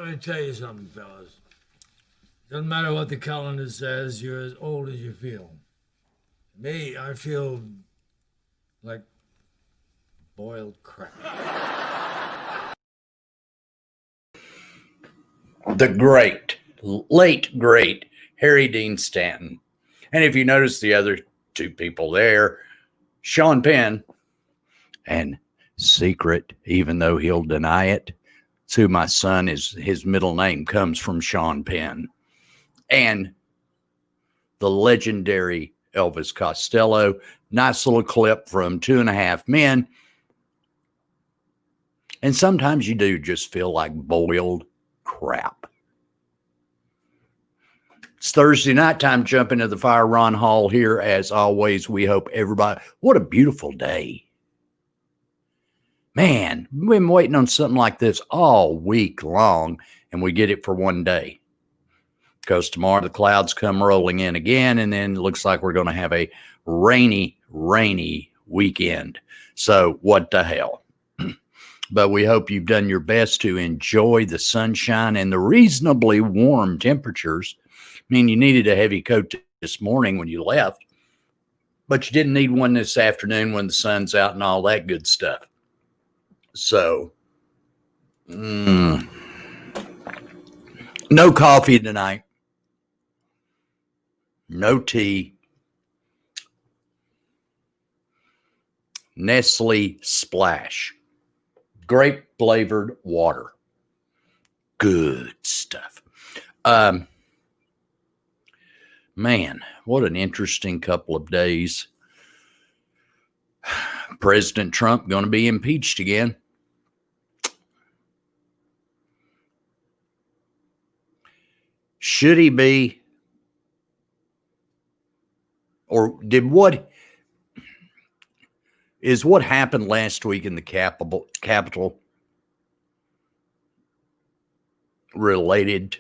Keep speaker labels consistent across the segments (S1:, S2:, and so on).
S1: me tell you something, fellas. Doesn't matter what the calendar says, you're as old as you feel. Me, I feel like boiled crap.
S2: The great, late great Harry Dean Stanton. And if you notice the other two people there, Sean Penn and Secret, even though he'll deny it, it's who my son is. His middle name comes from Sean Penn. And the legendary Elvis Costello. Nice little clip from 2.5 Men. And sometimes you do just feel like boiled crap. It's Thursday night time. Jump into the fire. Ron Hall here. As always, we hope everybody, what a beautiful day. Man, we've been waiting on something like this all week long, and we get it for one day. Because tomorrow the clouds come rolling in again, and then it looks like we're going to have a rainy weekend. So what the hell? But we hope you've done your best to enjoy the sunshine and the reasonably warm temperatures. I mean, you needed a heavy coat this morning when you left, but you didn't need one this afternoon when the sun's out and all that good stuff. So, no coffee tonight. No tea. Nestle Splash. Grape flavored water. Good stuff. Man, what an interesting couple of days. President Trump going to be impeached again. Should he be? Or what happened last week in the Capitol related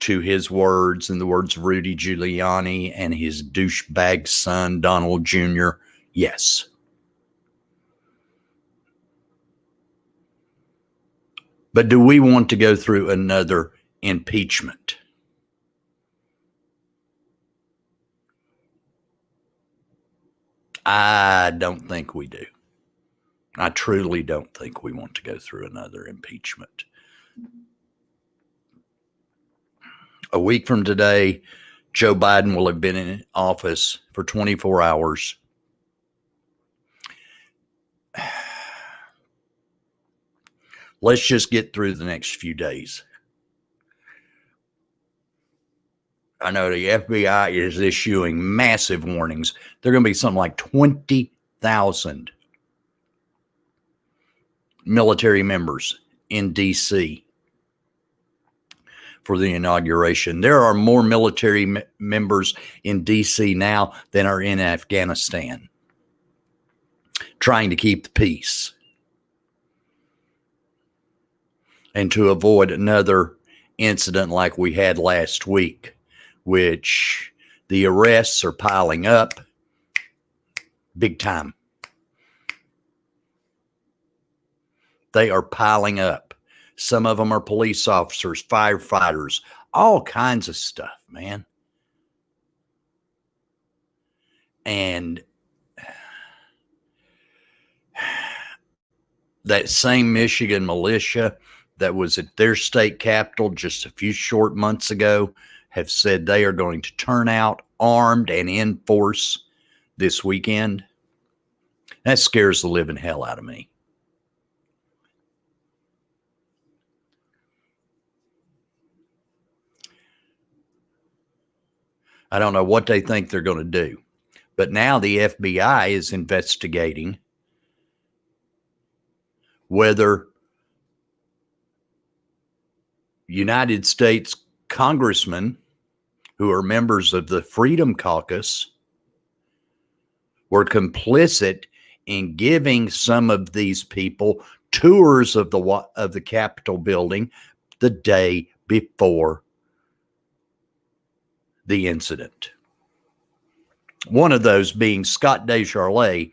S2: to his words and the words of Rudy Giuliani and his douchebag son, Donald Jr.? Yes. But do we want to go through another impeachment? I don't think we do. I truly don't think we want to go through another impeachment. A week from today, Joe Biden will have been in office for 24 hours. Let's just get through the next few days. I know the FBI is issuing massive warnings. There are going to be something like 20,000 military members in D.C. for the inauguration. There are more military members in D.C. now than are in Afghanistan, trying to keep the peace and to avoid another incident like we had last week, which the arrests are piling up big time. They are piling up. Some of them are police officers, firefighters, all kinds of stuff, man. And that same Michigan militia that was at their state capitol just a few short months ago have said they are going to turn out armed and in force this weekend. That scares the living hell out of me. I don't know what they think they're going to do. But now the FBI is investigating whether United States congressmen who are members of the Freedom Caucus were complicit in giving some of these people tours of the Capitol building the day before the incident. One of those being Scott DesCharles,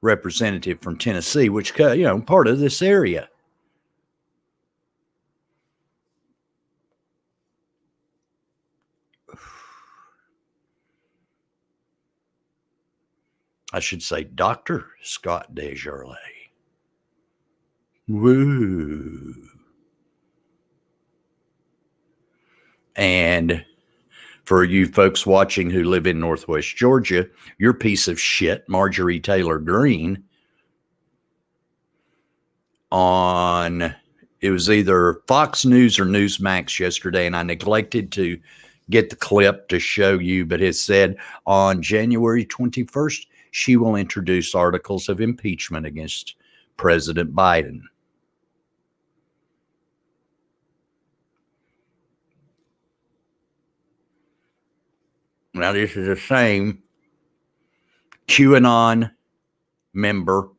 S2: representative from Tennessee, which, part of this area. I should say Dr. Scott Desjardins. Woo. And for you folks watching who live in Northwest Georgia, your piece of shit, Marjorie Taylor Greene, it was either Fox News or Newsmax yesterday, and I neglected to get the clip to show you, but it said on January 21st, she will introduce articles of impeachment against President Biden. Now, this is the same QAnon member,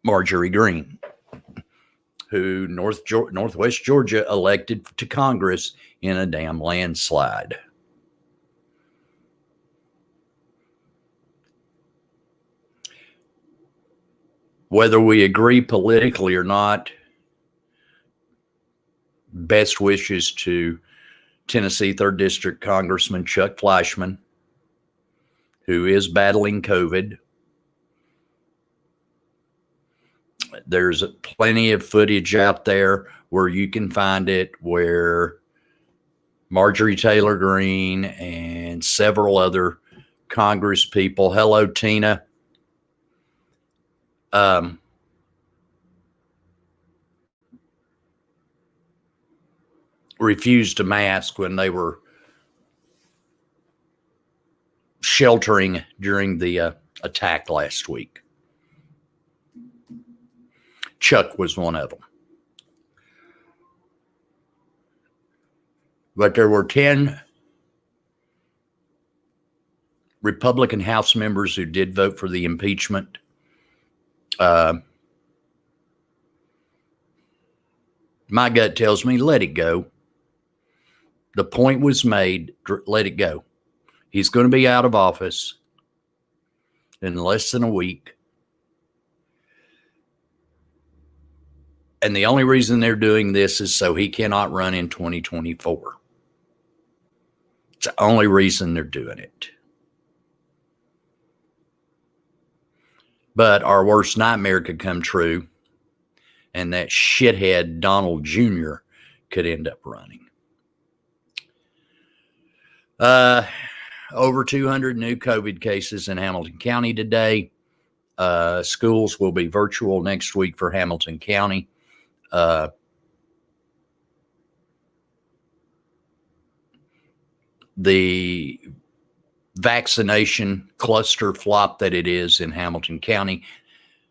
S2: Marjorie Greene, who Northwest Georgia elected to Congress in a damn landslide. Whether we agree politically or not, best wishes to Tennessee 3rd District Congressman Chuck Fleischman, who is battling COVID. There's plenty of footage out there where you can find it, where Marjorie Taylor Greene and several other Congress people, hello, Tina, refused to mask when they were sheltering during the attack last week. Chuck was one of them. But there were 10 Republican House members who did vote for the impeachment. My gut tells me, let it go. The point was made, let it go. He's going to be out of office in less than a week. And the only reason they're doing this is so he cannot run in 2024. It's the only reason they're doing it. But our worst nightmare could come true, and that shithead Donald Jr. could end up running. Over 200 new COVID cases in Hamilton County today. Schools will be virtual next week for Hamilton County. The vaccination cluster flop that it is in Hamilton County,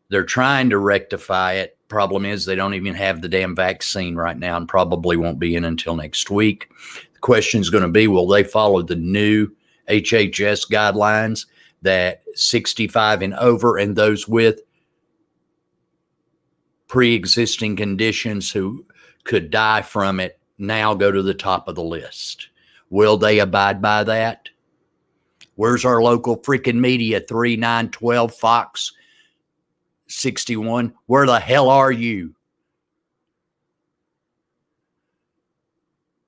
S2: they're trying to rectify it. Problem is they don't even have the damn vaccine right now and probably won't be in until next week. The question is going to be, will they follow the new HHS guidelines that 65 and over and those with pre-existing conditions who could die from it now go to the top of the list? Will they abide by that? Where's our local freaking media? 3, 9, 12, Fox 61. Where the hell are you?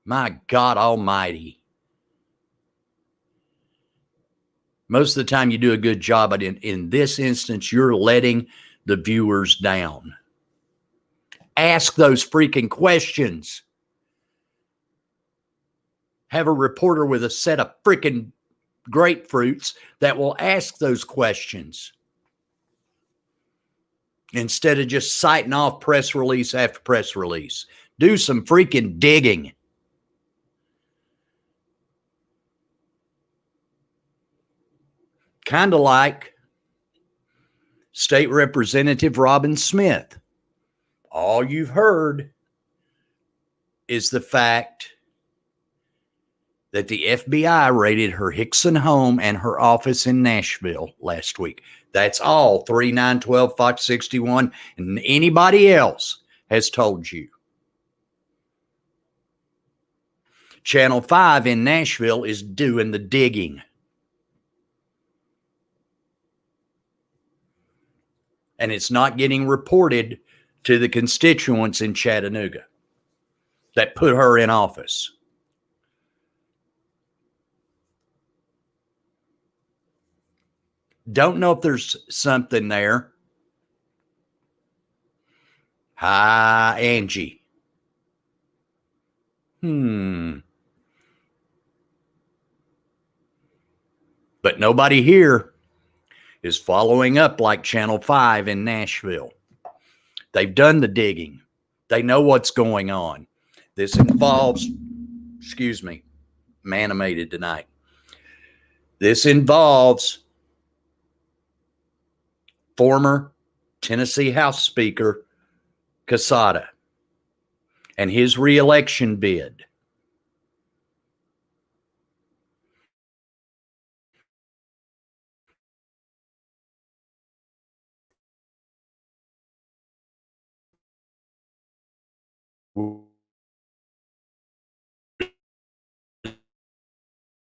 S2: My God almighty. Most of the time you do a good job, but in this instance, you're letting the viewers down. Ask those freaking questions. Have a reporter with a set of freaking grapefruits that will ask those questions instead of just citing off press release after press release. Do some freaking digging. Kind of like State Representative Robin Smith. All you've heard is the fact that the FBI raided her Hickson home and her office in Nashville last week. That's all 3, 9, 12, Fox 61, and anybody else has told you. Channel 5 in Nashville is doing the digging. And it's not getting reported to the constituents in Chattanooga that put her in office. Don't know if there's something there. Hi, Angie. But nobody here is following up like Channel 5 in Nashville. They've done the digging. They know what's going on. This involves, manimated tonight. This involves former Tennessee House Speaker Casada and his reelection bid.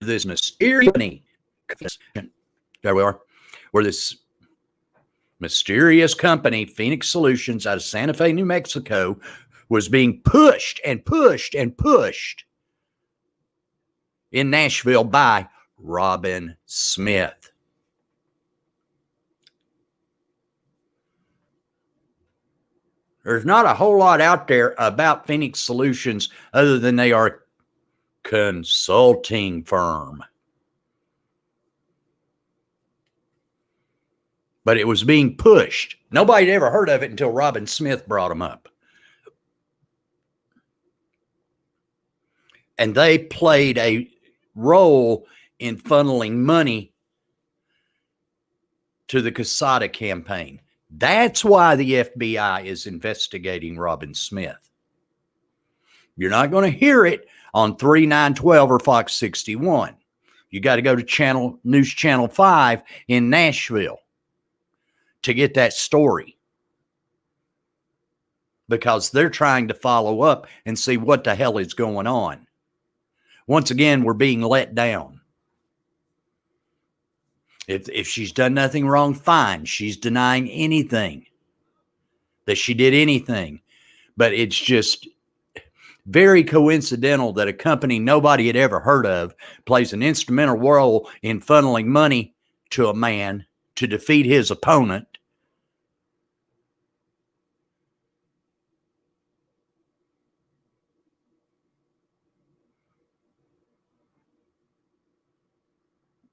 S2: This mysterious company, there we are, where this mysterious company, Phoenix Solutions out of Santa Fe, New Mexico, was being pushed and pushed and pushed in Nashville by Robin Smith. There's not a whole lot out there about Phoenix Solutions other than they are a consulting firm. But it was being pushed. Nobody had ever heard of it until Robin Smith brought them up. And they played a role in funneling money to the Casada campaign. That's why the FBI is investigating Robin Smith. You're not going to hear it on 3, 9, 12 or Fox 61. You got to go to News Channel 5 in Nashville to get that story, because they're trying to follow up and see what the hell is going on. Once again, we're being let down. If she's done nothing wrong, fine. She's denying anything that she did anything. But it's just very coincidental that a company nobody had ever heard of plays an instrumental role in funneling money to a man to defeat his opponent.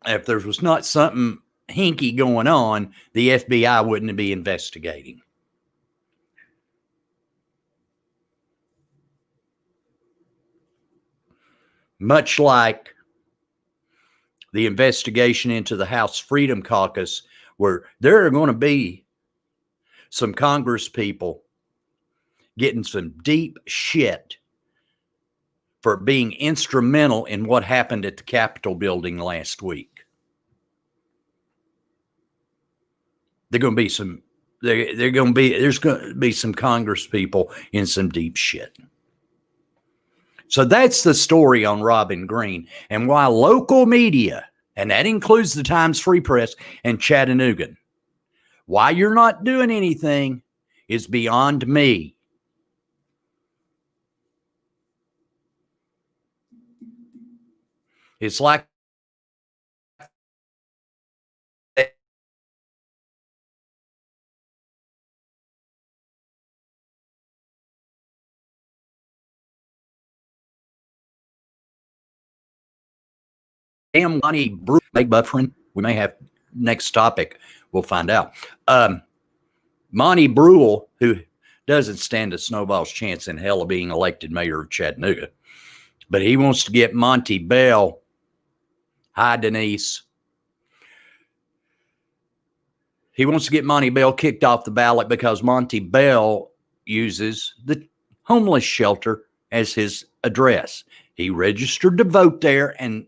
S2: If there was not something hinky going on, the FBI wouldn't be investigating. Much like the investigation into the House Freedom Caucus, where there are going to be some Congress people getting some deep shit for being instrumental in what happened at the Capitol building last week. There's going to be some Congress people in some deep shit. So that's the story on Robin Green, and why local media, and that includes the Times Free Press and Chattanooga, why you're not doing anything is beyond me. It's like damn Monty Brew, make buffering. We may have next topic. We'll find out. Monty Brewell, who doesn't stand a snowball's chance in hell of being elected mayor of Chattanooga, but he wants to get Monty Bell. Hi, Denise. He wants to get Monty Bell kicked off the ballot because Monty Bell uses the homeless shelter as his address. He registered to vote there, and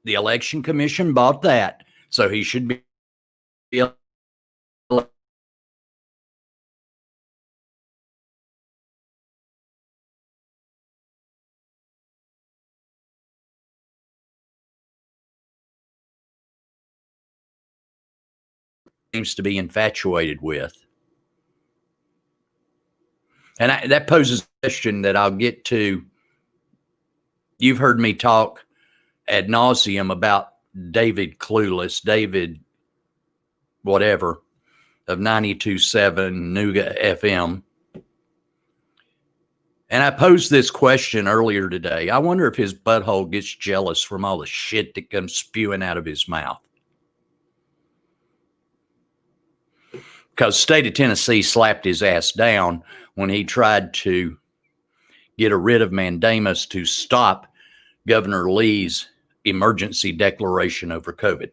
S2: the election commission bought that, so he should be seems to be infatuated with. And that poses a question that I'll get to. You've heard me talk ad nauseum about David Clueless, David whatever, of 92.7 Nuga FM. And I posed this question earlier today. I wonder if his butthole gets jealous from all the shit that comes spewing out of his mouth. Because state of Tennessee slapped his ass down when he tried to get a writ of mandamus to stop Governor Lee's emergency declaration over COVID.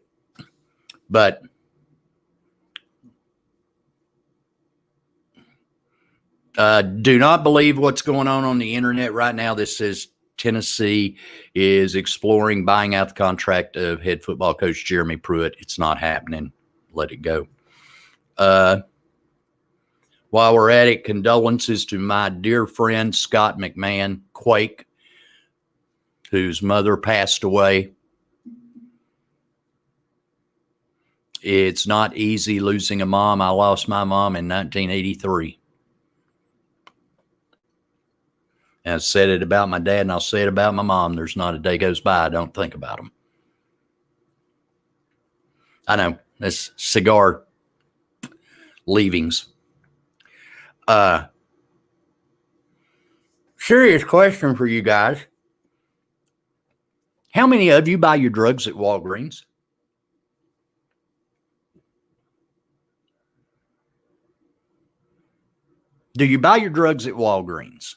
S2: But do not believe what's going on the internet right now. This says Tennessee is exploring buying out the contract of head football coach Jeremy Pruitt. It's not happening. Let it go. While we're at it, condolences to my dear friend Scott McMahon, Quake, whose mother passed away. It's not easy losing a mom. I lost my mom in 1983. And I said it about my dad, and I'll say it about my mom. There's not a day goes by I don't think about them. I know, that's cigar leavings. Serious question for you guys. How many of you buy your drugs at Walgreens? Do you buy your drugs at Walgreens?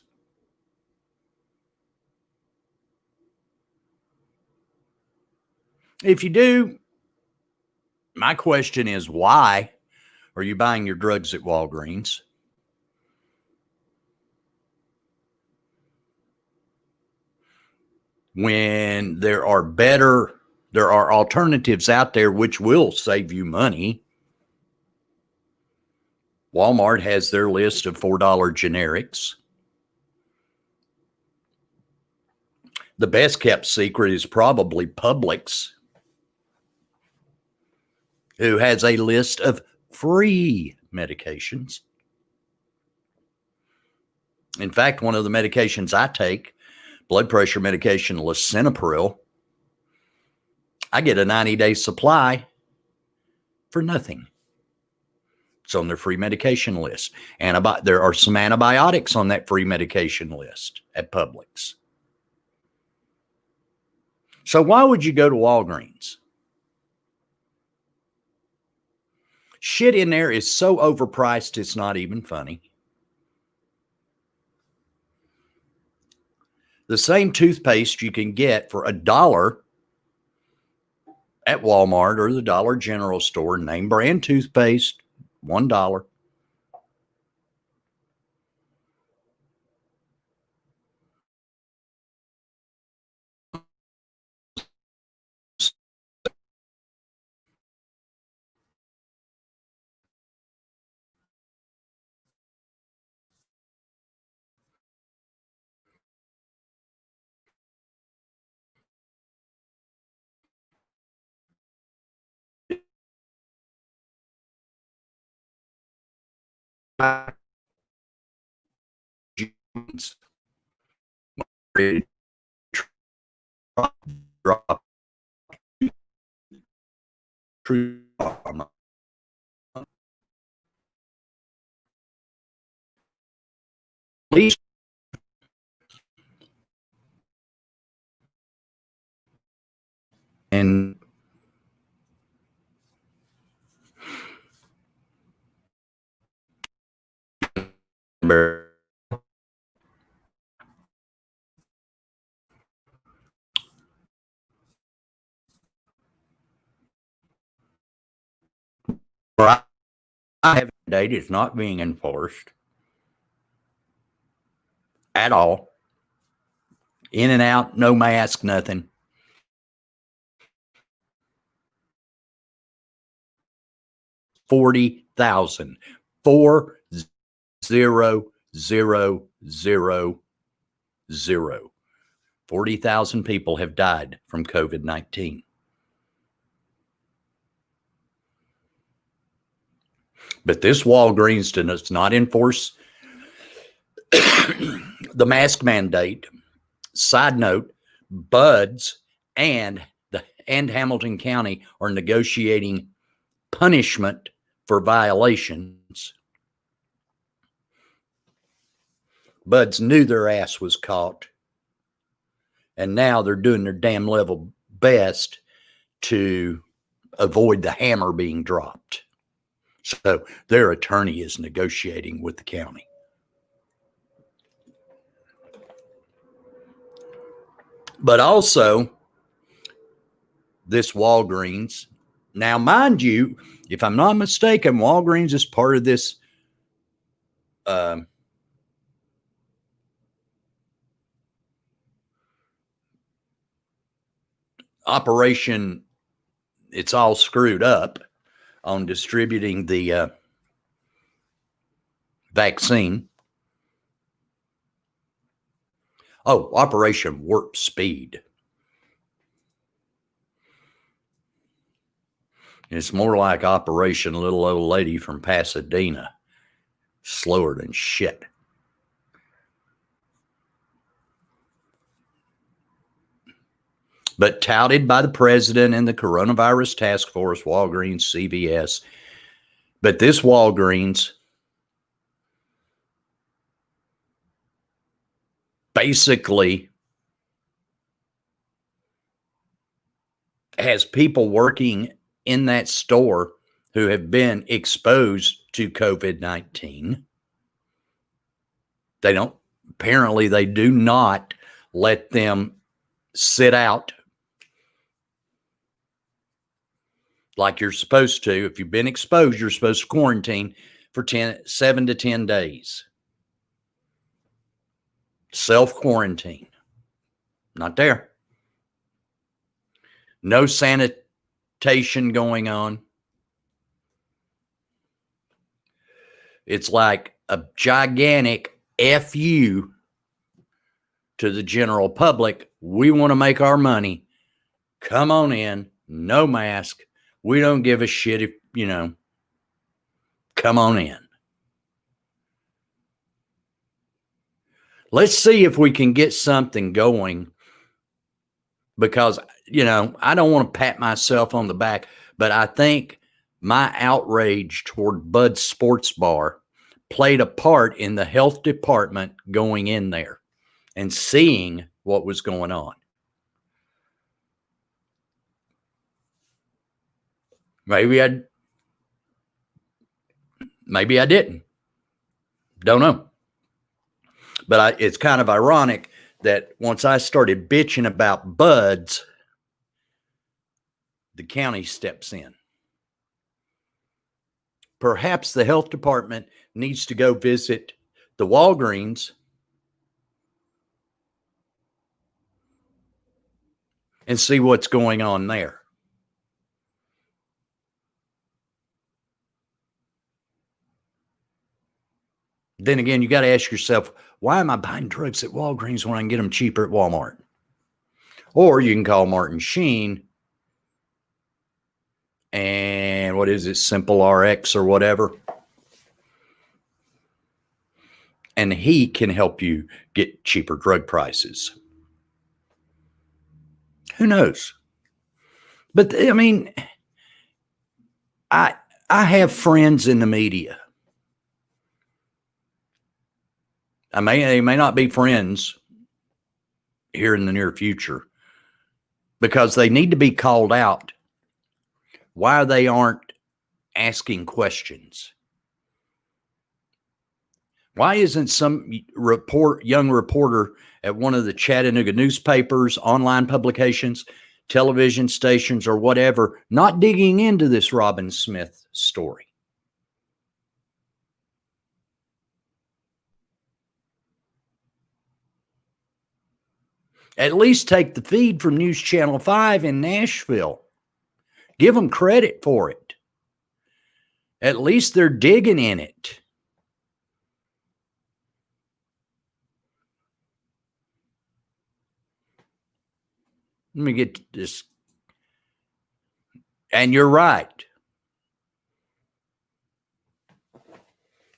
S2: If you do, my question is, why are you buying your drugs at Walgreens? When there are alternatives out there which will save you money. Walmart has their list of $4 generics. The best kept secret is probably Publix, who has a list of free medications. In fact, one of the medications I take, blood pressure medication, lisinopril, I get a 90-day supply for nothing. It's on their free medication list. There are some antibiotics on that free medication list at Publix. So why would you go to Walgreens? Shit in there is so overpriced, it's not even funny. The same toothpaste you can get for $1 at Walmart or the Dollar General store, name brand toothpaste, $1. Drop true. Please. And I have a date. It's not being enforced at all. In and out, no mask, nothing. $40,000. 40,000. 40,000 people have died from COVID-19. But this Walgreens does not enforce the mask mandate. Side note, Buds and the and Hamilton County are negotiating punishment for violations. Buds knew their ass was caught, and now they're doing their damn level best to avoid the hammer being dropped. So their attorney is negotiating with the county. But also, this Walgreens, now mind you, if I'm not mistaken, Walgreens is part of this operation. It's all screwed up on distributing the vaccine. Oh, Operation Warp Speed. It's more like Operation Little Old Lady from Pasadena. Slower than shit. But touted by the president and the coronavirus task force, Walgreens, CVS. But this Walgreens basically has people working in that store who have been exposed to COVID-19. Apparently they do not let them sit out like you're supposed to. If you've been exposed, you're supposed to quarantine for 7 to 10 days. Self-quarantine. Not there. No sanitation going on. It's like a gigantic FU to the general public. We want to make our money. Come on in. No mask. We don't give a shit if, come on in. Let's see if we can get something going, because, I don't want to pat myself on the back, but I think my outrage toward Bud's Sports Bar played a part in the health department going in there and seeing what was going on. Maybe I didn't. Don't know. But it's kind of ironic that once I started bitching about Buds, the county steps in. Perhaps the health department needs to go visit the Walgreens and see what's going on there. Then again, you got to ask yourself, why am I buying drugs at Walgreens when I can get them cheaper at Walmart? Or you can call Martin Sheen and what is it, Simple RX or whatever. And he can help you get cheaper drug prices. Who knows? But I mean, I have friends in the media. They may not be friends here in the near future, because they need to be called out why they aren't asking questions. Why isn't some young reporter at one of the Chattanooga newspapers, online publications, television stations, or whatever, not digging into this Robin Smith story? At least take the feed from News Channel 5 in Nashville. Give them credit for it. At least they're digging in it. Let me get this. And you're right.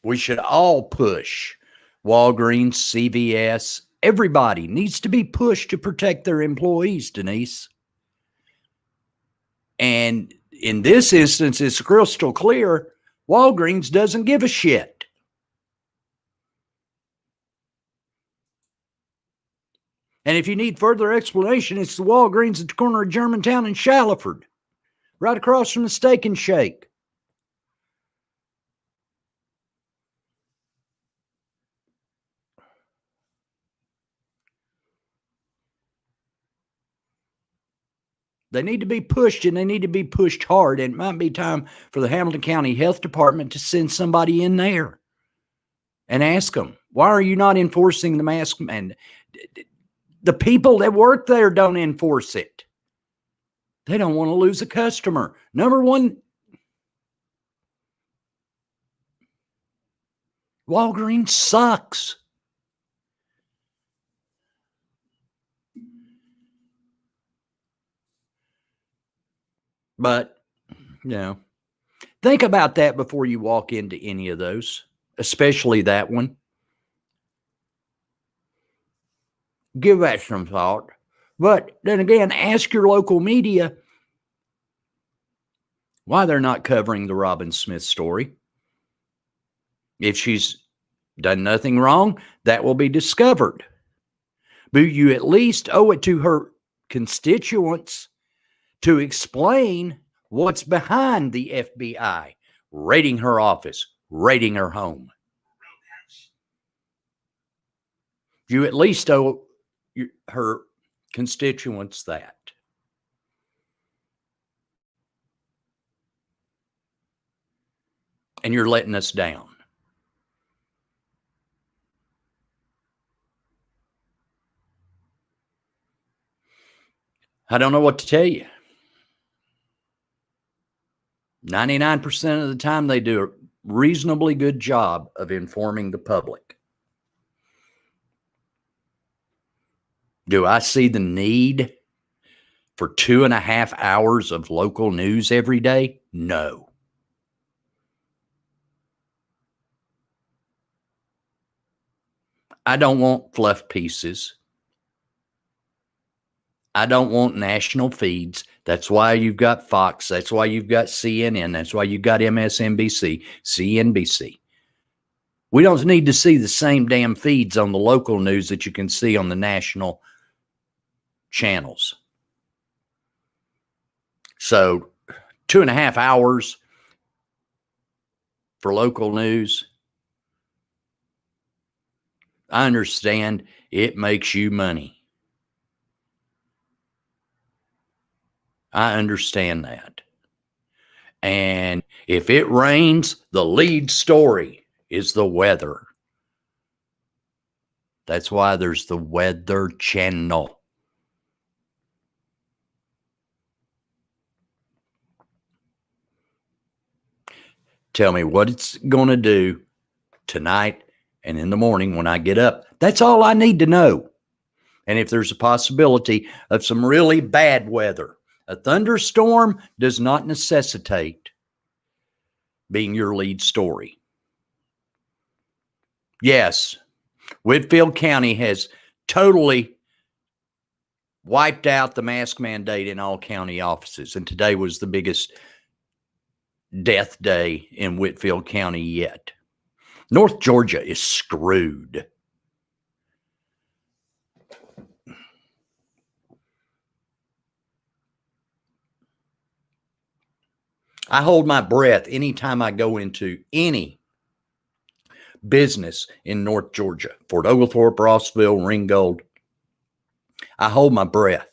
S2: We should all push Walgreens, CVS. Everybody needs to be pushed to protect their employees, Denise. And in this instance, it's crystal clear. Walgreens doesn't give a shit. And if you need further explanation, it's the Walgreens at the corner of Germantown and Shallowford, right across from the Steak and Shake. They need to be pushed, and they need to be pushed hard. And it might be time for the Hamilton County Health Department to send somebody in there and ask them, why are you not enforcing the mask? And the people that work there don't enforce it. They don't want to lose a customer. Number one, Walgreens sucks. But, think about that before you walk into any of those, especially that one. Give that some thought. But then again, ask your local media why they're not covering the Robin Smith story. If she's done nothing wrong, that will be discovered. But you at least owe it to her constituents to explain what's behind the FBI raiding her office, raiding her home. You at least owe her constituents that. And you're letting us down. I don't know what to tell you. 99% of the time, they do a reasonably good job of informing the public. Do I see the need for 2.5 hours of local news every day? No. I don't want fluff pieces. I don't want national feeds. That's why you've got Fox. That's why you've got CNN. That's why you've got MSNBC, CNBC. We don't need to see the same damn feeds on the local news that you can see on the national channels. So 2.5 hours for local news. I understand it makes you money. I understand that. And if it rains, the lead story is the weather. That's why there's the Weather Channel. Tell me what it's going to do tonight and in the morning when I get up. That's all I need to know. And if there's a possibility of some really bad weather, a thunderstorm does not necessitate being your lead story. Yes, Whitfield County has totally wiped out the mask mandate in all county offices. And today was the biggest death day in Whitfield County yet. North Georgia is screwed. I hold my breath anytime I go into any business in North Georgia, Fort Oglethorpe, Rossville, Ringgold. I hold my breath.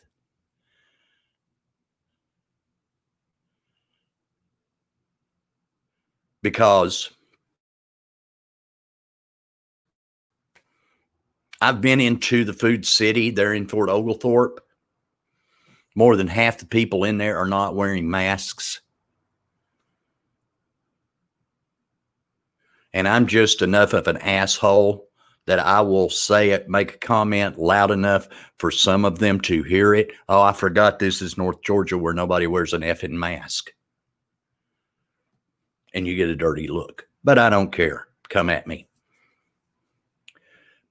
S2: Because I've been into the food city there in Fort Oglethorpe. More than half the people in there are not wearing masks. And I'm just enough of an asshole that I will say it, make a comment loud enough for some of them to hear it. Oh, I forgot this is North Georgia where nobody wears an effing mask. And you get a dirty look. But I don't care. Come at me.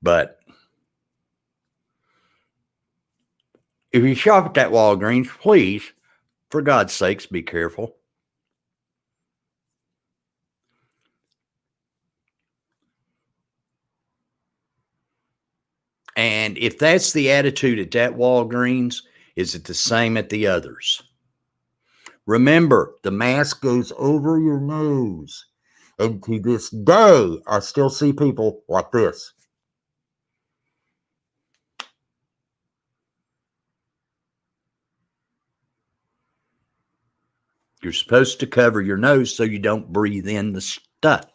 S2: But if you shop at that Walgreens, please For God's sakes, be careful. And if that's the attitude at that Walgreens, is it the same at the others? Remember, the mask goes over your nose. And to this day, I still see people like this. You're supposed to cover your nose so you don't breathe in the stuff.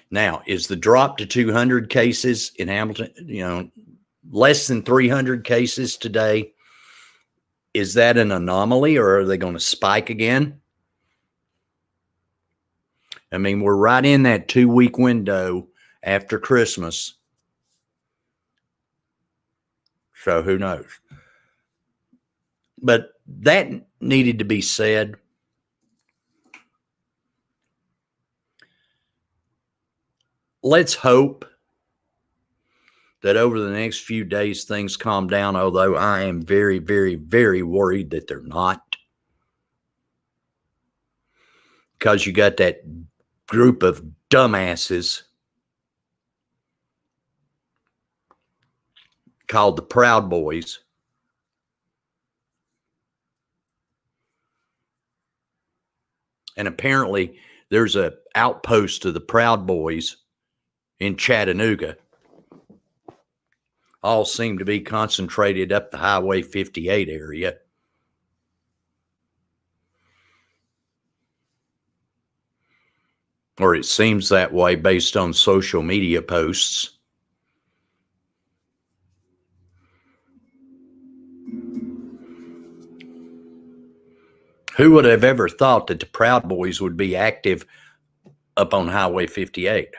S2: Now, is the drop to 200 cases in Hamilton, less than 300 cases today, is that an anomaly, or are they going to spike again? I mean, we're right in that 2-week window after Christmas. So who knows? But that needed to be said. Let's hope that over the next few days things calm down, although I am very, very, very worried that they're not. Because you got that group of dumbasses called the Proud Boys. And apparently there's an outpost of the Proud Boys in Chattanooga. All seem to be concentrated up the Highway 58 area. Or it seems that way based on social media posts. Who would have ever thought that the Proud Boys would be active up on Highway 58?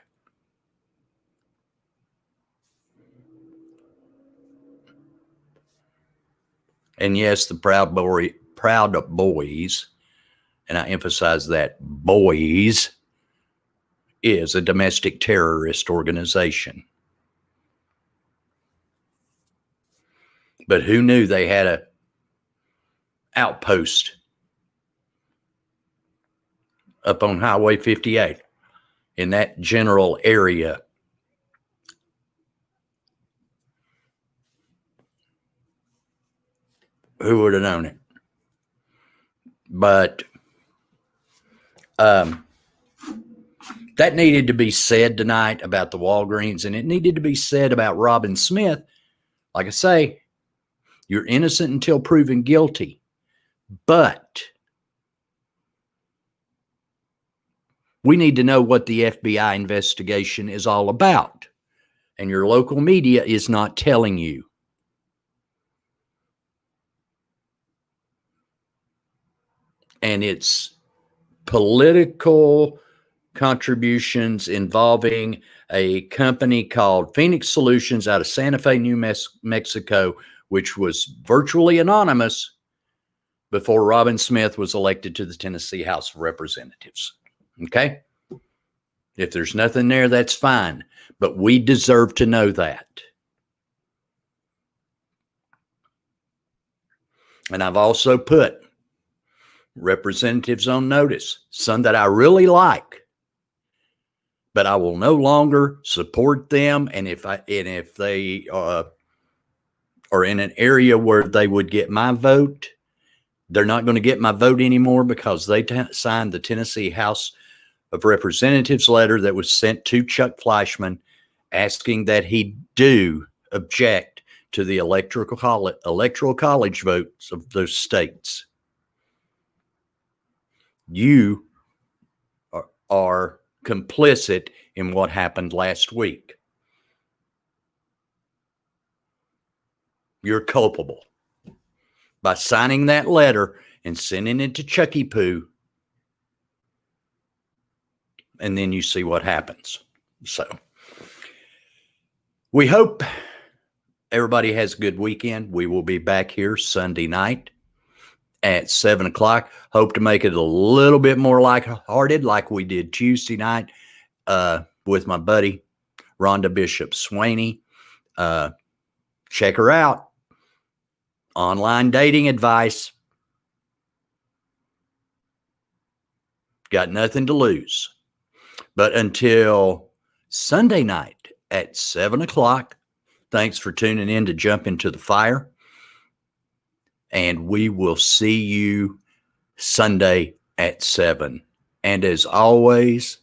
S2: And yes, the Proud Boys, and I emphasize that, boys, is a domestic terrorist organization. But who knew they had an outpost up on Highway 58 in that general area? Who would have known it? But that needed to be said tonight about the Walgreens, and it needed to be said about Robin Smith. Like I say, you're innocent until proven guilty. But we need to know what the FBI investigation is all about. And your local media is not telling you. And it's political contributions involving a company called Phoenix Solutions out of Santa Fe, New Mexico, which was virtually anonymous before Robin Smith was elected to the Tennessee House of Representatives. Okay? If there's nothing there, that's fine. But we deserve to know that. And I've also put representatives on notice, some that I really like, but I will no longer support them. And if they are in an area where they would get my vote, they're not going to get my vote anymore because they signed the Tennessee House of Representatives letter that was sent to Chuck Fleischman asking that he do object to the electoral college votes of those states. You are complicit in what happened last week. You're culpable by signing that letter and sending it to Chucky Poo. And then you see what happens. So we hope everybody has a good weekend. We will be back here Sunday night at 7 o'clock. Hope to make it a little bit more lighthearted like we did Tuesday night with my buddy Rhonda Bishop Swaney. Check her out. Online dating advice. Got nothing to lose. But until Sunday night at 7 o'clock, thanks for tuning in to Jump Into the Fire. And we will see you Sunday at 7. And as always,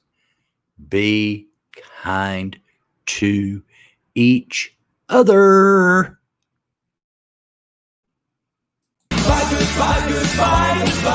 S2: be kind to each other.
S3: Goodbye, goodbye, goodbye, goodbye.